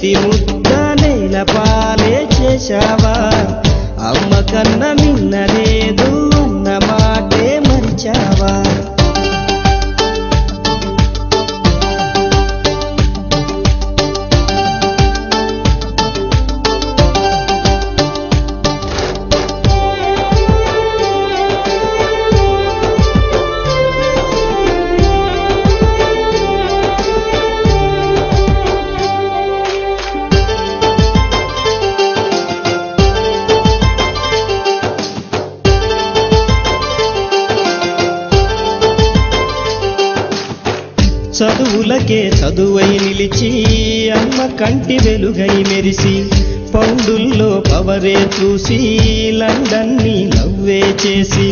చేతి ముద్ద నేల పాలే చేశావా అమ్మ కన్న మిన్న లేదు అన్న మాటే మరిచావా చదువులకే చదువై నిలిచి అమ్మ కంటి వెలుగై మెరిసి పౌండుల్లో పవరే చూసి లండన్ని నవ్వే చేసి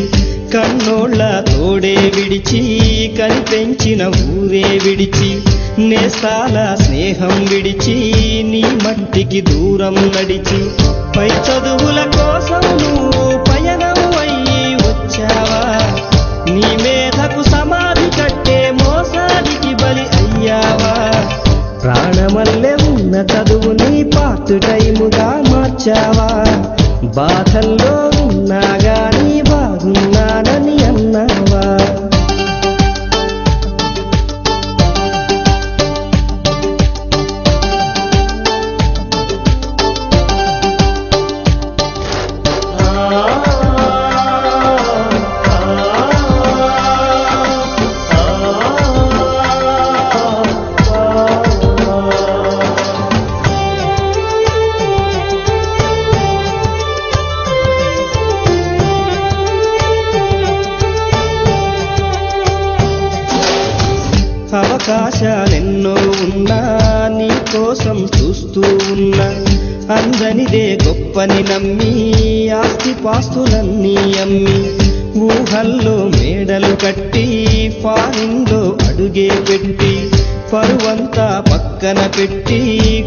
కన్నోళ్ళ తోడే విడిచి కనిపెంచిన ఊరే విడిచి నేస్తాల స్నేహం విడిచి నీ మట్టికి దూరం నడిచి పై చదువుల కోసం నువ్వు పయనం అయ్యి వచ్చావా నీ మేధకు సమాధి కట్టే మోసానికి బలి అయ్యావా ప్రాణమల్లె ఉన్న చదువుని పార్ట్ టైముగా మార్చావా బాధల్లో ఉన్నా గాని బాగున్నానని అన్నావా అవకాశాలెన్నో ఉన్నా నీ కోసం చూస్తూ ఉన్నా అందనిదే గొప్పని నమ్మి ఆస్తిపాస్తులన్నీ అమ్మి ఊహల్లో మేడలు కట్టి ఫారిన్లో అడుగే పెట్టి పరువంతా పక్కన పెట్టి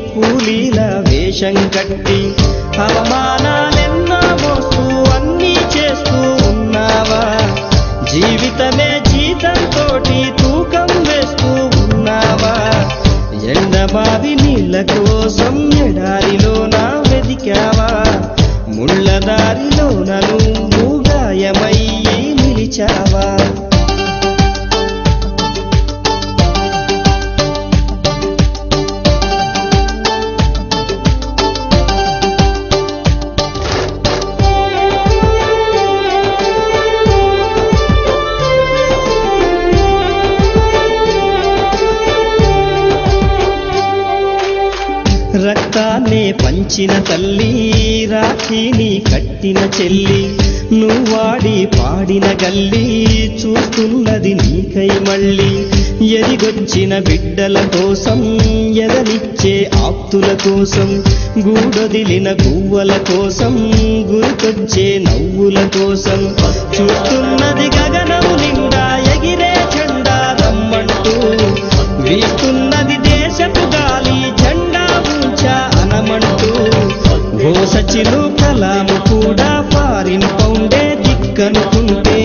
కూలీల వేషం కట్టి అవమానాలెన్నో మోస్తూ అన్నీ చేస్తూ ఉన్నావా జీవితమే జీతంతోటి తూకం వేస్తూ ఉన్నావా ఎండమావి నీళ్ళ కోసం ఎడారిలోన వెదికావా ముళ్ళదారిలోన నువ్వు గాయమయ్యి నిలిచావా రక్తాన్నే పంచిన తల్లి రాఖీని కట్టిన చెల్లి నువ్వాడి పాడిన గల్లి చూస్తున్నది నీకై మళ్ళీ ఎదిగొచ్చిన బిడ్డల కోసం ఎదనిచ్చే ఆప్తుల కోసం గూడొదిలిన గువ్వల కోసం గుర్తొచ్చే నవ్వుల కోసం చూస్తున్నది గగనం నిండా ఎగిరే జెండా దమ్మంటూ వీస్తున్నది దేశపు గాలి జెండా ఉంచా అనమంటూ ఓ సచిను కలాము కూడా ఫారిన్ పౌండే దిక్కనుకుంటే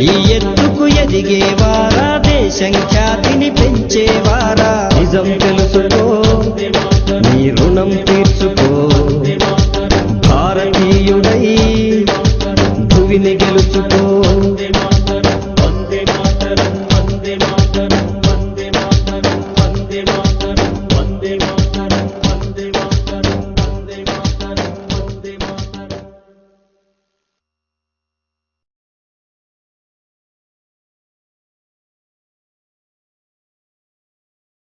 ఈ ఎత్తుకు ఎదిగేవారా దేశం ఖ్యాతిని పెంచేవారా నిజం తెలుసుకో నీ రుణం తీర్చుకో భారతీయుడై భువిని గెలుచుకో